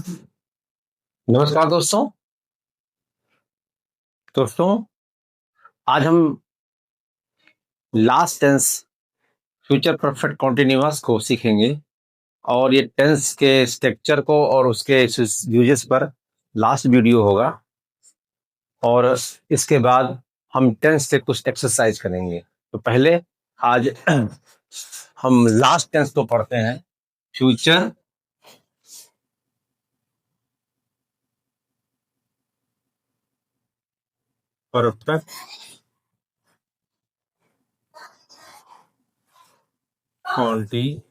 नमस्कार दोस्तों। आज हम last tense future perfect continuous को सीखेंगे और ये टेंस के स्ट्रक्चर को और उसके यूजेस पर लास्ट वीडियो होगा और इसके बाद हम टेंस से कुछ एक्सरसाइज करेंगे। तो पहले आज हम लास्ट टेंस को पढ़ते हैं, फ्यूचर परफेक्ट कॉन्टिन्यूअस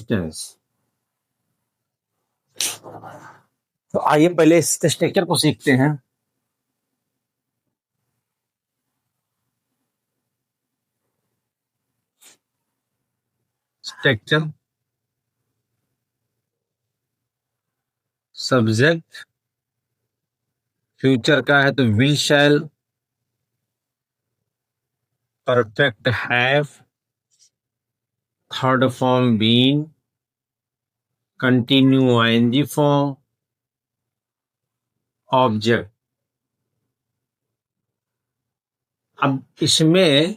टेंस। तो आइए पहले इस स्ट्रक्चर को सीखते हैं। स्ट्रक्चर, सब्जेक्ट, फ्यूचर का है तो will, shall, perfect have, third form been, continue ING form, object. अब इसमें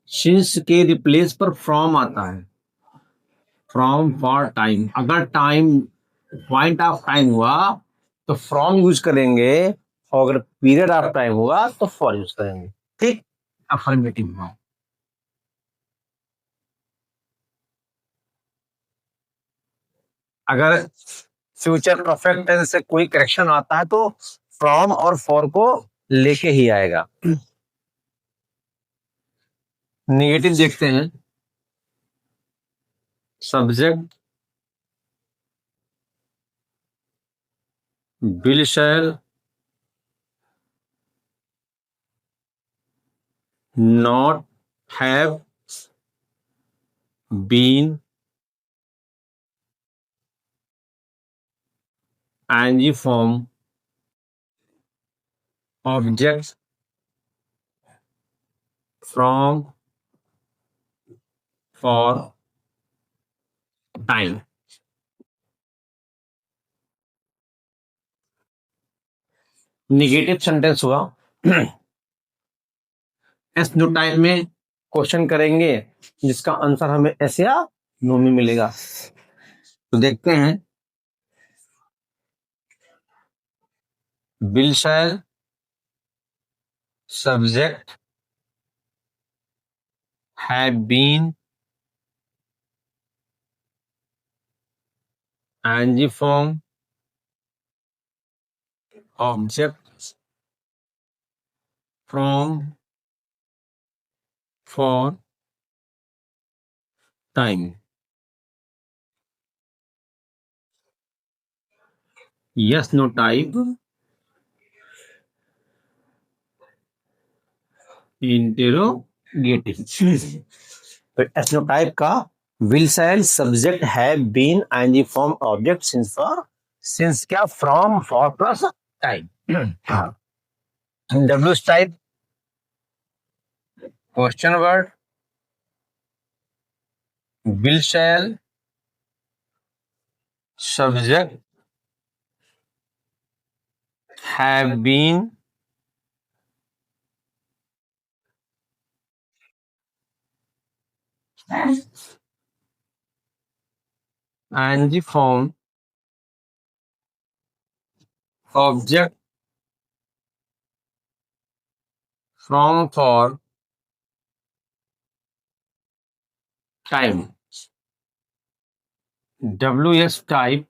सिंस के रिप्लेस पर फ्रॉम आता है, फ्रॉम फॉर टाइम। अगर टाइम पॉइंट ऑफ टाइम हुआ तो फ्रॉम यूज करेंगे और अगर पीरियड ऑफ टाइम हुआ तो फॉर यूज करेंगे। ठीक, अफर्मेटिव हुआ। अगर फ्यूचर परफेक्ट टेंस से कोई करेक्शन आता है तो फ्रॉम और फॉर को लेके ही आएगा। नेगेटिव देखते हैं। Subject will, shall, not, have, been, ING form, object, from, for, time. Negative sentence हुआ। एस नो टाइम में क्वेश्चन करेंगे जिसका आंसर हमें एस या नो में मिलेगा। तो देखते हैं। Will, shall, subject, have been, ING form, object, from, for, time. Yes no type, interrogative. तो एस नो टाइप का will, shall, subject, have been, ING form, object, since, for, since क्या, from, for plus time. W type question word, will, shall, subject, have been, ING form, object, from, for, time. WS type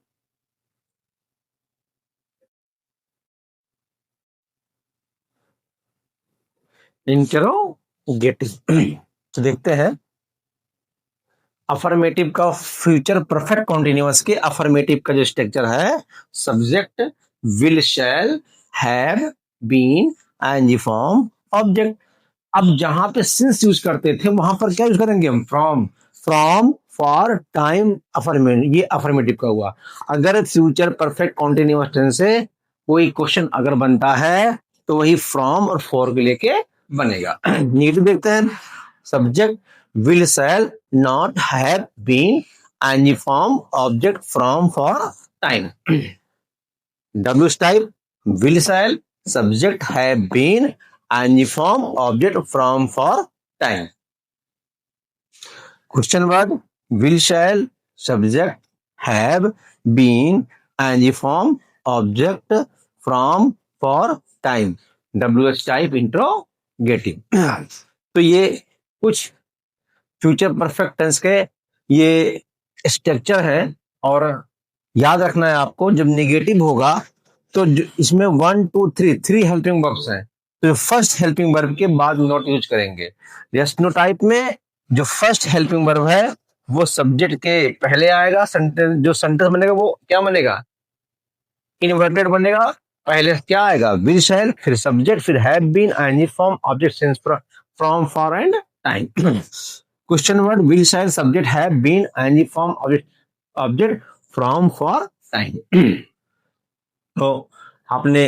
interrogative. तो देखते हैं affirmative का, future perfect continuous के affirmative का जो structure है, subject, will, shall, have been, ING form, object. अब जहां पे सिंस यूज करते थे वहां पर क्या यूज करेंगे हम, from, from, for, time, affirmative. ये अफर्मेटिव का हुआ। अगर फ्यूचर परफेक्ट कॉन्टिन्यूअस टेंस से कोई क्वेश्चन अगर बनता है तो वही फ्रॉम और फॉर के लेके बनेगा। नेगेटिव देखते हैं। Subject will shall not have been any form object from for time. W type will shall subject have been any form object from for time. Question word will shall subject have been any form object from for time. WH type interrogative. तो ये कुछ future perfect tense के ये structure है और याद रखना है आपको जब नेगेटिव होगा तो इसमें 1 2 3 3 हेल्पिंग वर्ब्स हैं तो फर्स्ट हेल्पिंग वर्ब के बाद नॉट यूज करेंगे. यस नो टाइप में जो फर्स्ट हेल्पिंग वर्ब है वो सब्जेक्ट के पहले आएगा. सेंटेंस जो सेंटेंस बनेगा वो क्या बनेगा इनवर्टेड बनेगा. पहले क्या आएगा विल शैल फिर सब्जेक्ट फिर have been any form object since from for and time. Question word will shall subject have been any form object from for time. तो आपने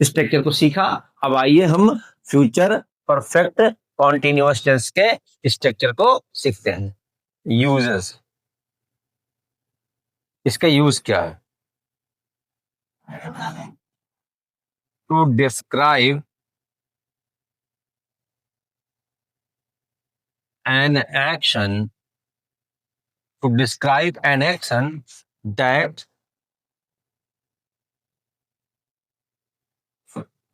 स्ट्रक्चर को सीखा. अब आइए हम फ्यूचर परफेक्ट कॉन्टिन्यूअस टेंस के स्ट्रक्चर को सीखते हैं. यूजेस, इसका यूज क्या है? To describe an action, to describe an action that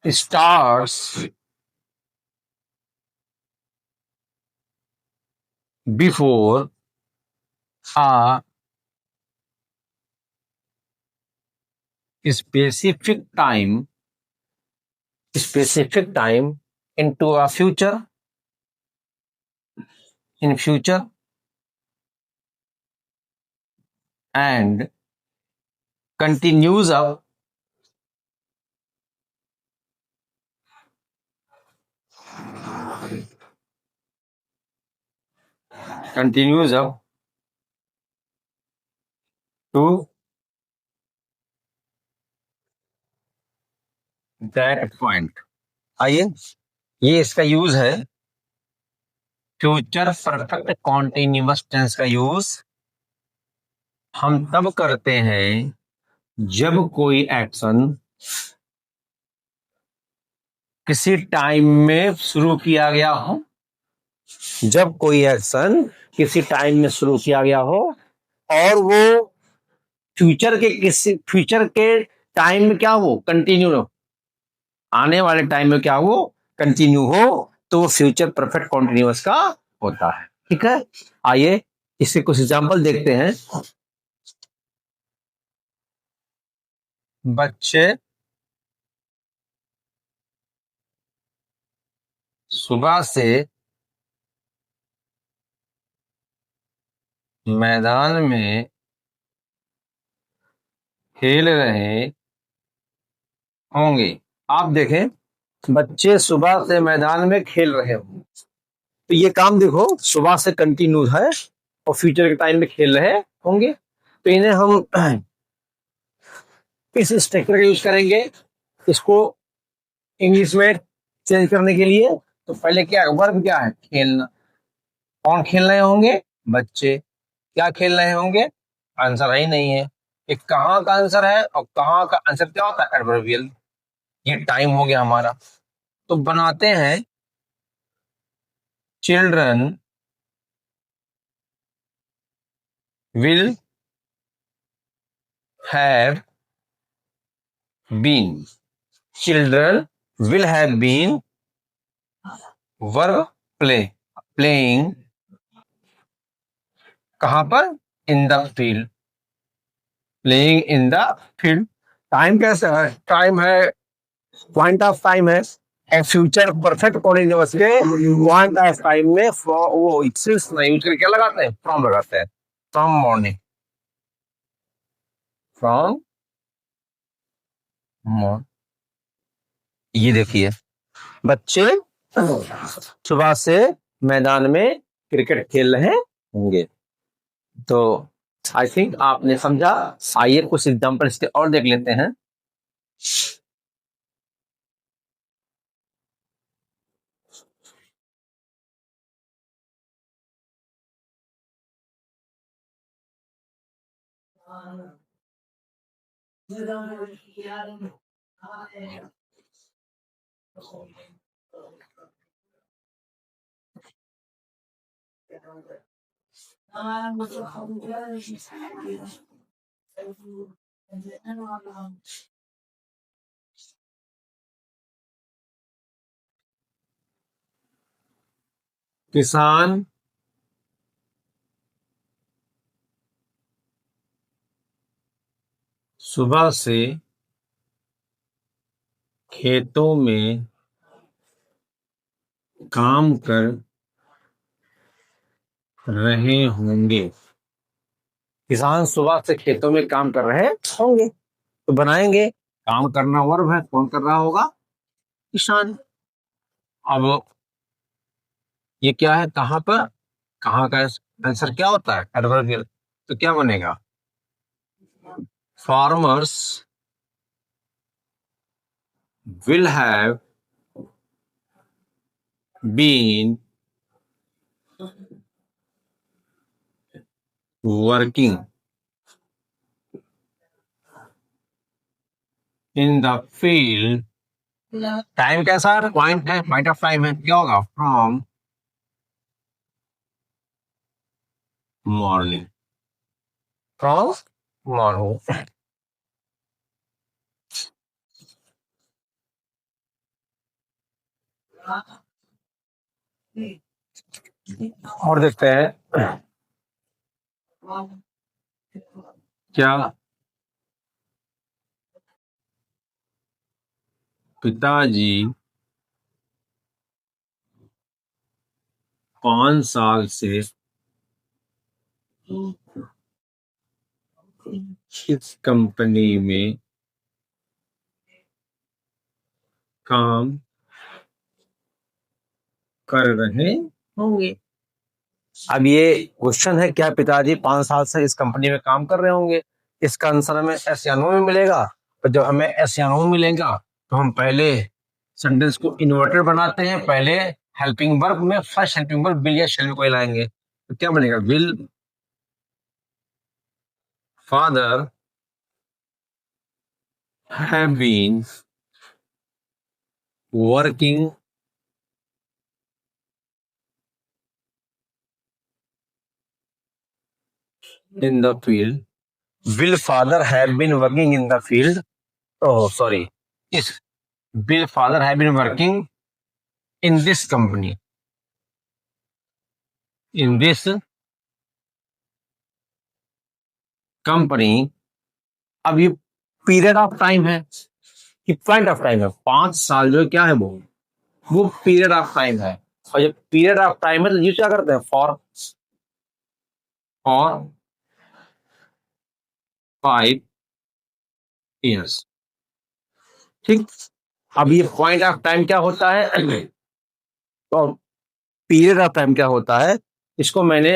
starts before a specific time into a future in future and continues up to that point. आइए ये इसका यूज है. फ्यूचर परफेक्ट कॉन्टिन्यूअस टेंस का use हम तब करते हैं जब कोई एक्शन किसी टाइम में शुरू किया गया हो. जब कोई एक्शन किसी टाइम में शुरू किया गया हो और वो फ्यूचर के टाइम में क्या हो कंटिन्यू हो, आने वाले टाइम में क्या हो कंटिन्यू हो तो वो फ्यूचर परफेक्ट कॉन्टिन्यूअस का होता है. ठीक है. आइए इसके कुछ एग्जांपल देखते हैं. बच्चे सुबह से मैदान में खेल रहे होंगे. आप देखें बच्चे सुबह से मैदान में खेल रहे होंगे तो ये काम देखो सुबह से कंटिन्यू है और फ्यूचर के टाइम में खेल रहे होंगे. तो इन्हें हम इस स्ट्रक्चर का यूज करेंगे इसको इंग्लिश में चेंज करने के लिए. तो पहले क्या है वर्ब क्या है खेलना. कौन खेल रहे होंगे बच्चे. क्या खेल रहे होंगे आंसर ही नहीं है. ये कहाँ का आंसर है और कहाँ का आंसर क्या होता है एडवर्बियल. ये टाइम हो गया हमारा. तो बनाते हैं children will have been. Children will have been verb play. Playing कहां पर in the field. Playing in the field. Time कैसा है टाइम है पॉइंट ऑफ टाइम है. फ्यूचर परफेक्ट कॉन्टिन्यूअस के पॉइंट ऑफ टाइम में वो सिंस नहीं यूज करके क्या लगाते हैं फ्रॉम लगाते हैं. From morning from morning. ये देखिए बच्चे सुबह से मैदान में क्रिकेट खेल रहे होंगे. तो आई थिंक आपने समझा. आइए कुछ एग्जांपल इसके और देख लेते हैं. किसान सुबह से खेतों में काम कर रहे होंगे। किसान सुबह से खेतों में काम कर रहे होंगे, तो बनाएंगे। काम करना वर्ब है, कौन कर रहा होगा? किसान। अब ये क्या है, कहां पर, कहां का आंसर क्या होता है? एडवर्बियल। तो क्या बनेगा? Farmers will have been working in the field। Time कैसा है? पॉइंट है, पॉइंट ऑफ टाइम है, क्या होगा? From morning, from morning. और देखते हैं क्या पिताजी 5 साल से इस कंपनी में काम कर रहे होंगे। अब ये क्वेश्चन है, क्या पिताजी 5 साल से इस कंपनी में काम कर रहे होंगे? इसका आंसर हमें एस या नो में मिलेगा। और जब हमें एस या नो मिलेगा तो हम पहले सेंटेंस को इन्वर्टेड बनाते हैं। पहले हेल्पिंग वर्ब में फर्स्ट हेल्पिंग वर्ब विल या शैल में कोई लाएंगे, तो क्या बनेगा? Will father have been working in the field। Will father have been working in the field? Oh, sorry. Yes. Will father have been working in this company? In this company। अब ये period of time है कि point of time है? 5 साल जो क्या है वो पीरियड ऑफ टाइम है। और जब पीरियड ऑफ टाइम है तो ये क्या करते हैं? For 5 years। ठीक। अब ये पॉइंट ऑफ टाइम क्या होता है और पीरियड ऑफ टाइम क्या होता है, इसको मैंने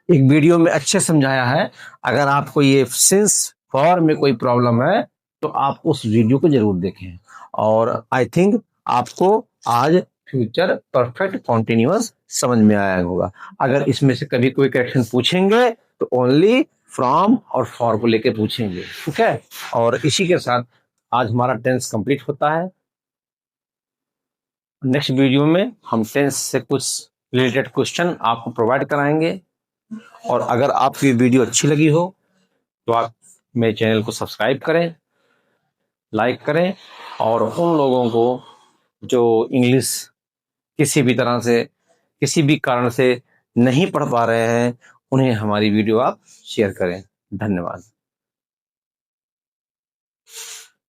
एक वीडियो में अच्छे समझाया है। अगर आपको ये सिंस फॉर में कोई प्रॉब्लम है तो आप उस वीडियो को जरूर देखें। और आई थिंक आपको आज फ्यूचर परफेक्ट कॉन्टिन्यूअस समझ में आया होगा। अगर इसमें से कभी कोई करेक्शन पूछेंगे तो ओनली फ्रॉम और फॉर को लेके पूछेंगे, ठीक है। और इसी के साथ आज हमारा टेंस कंप्लीट होता है। नेक्स्ट वीडियो में हम टेंस से कुछ रिलेटेड क्वेश्चन आपको प्रोवाइड कराएंगे। और अगर आपको ये वीडियो अच्छी लगी हो तो आप मेरे चैनल को सब्सक्राइब करें, लाइक करें। और उन लोगों को जो इंग्लिश किसी भी तरह से, किसी भी कारण से नहीं पढ़ पा रहे हैं, उन्हें हमारी वीडियो आप शेयर करें। धन्यवाद।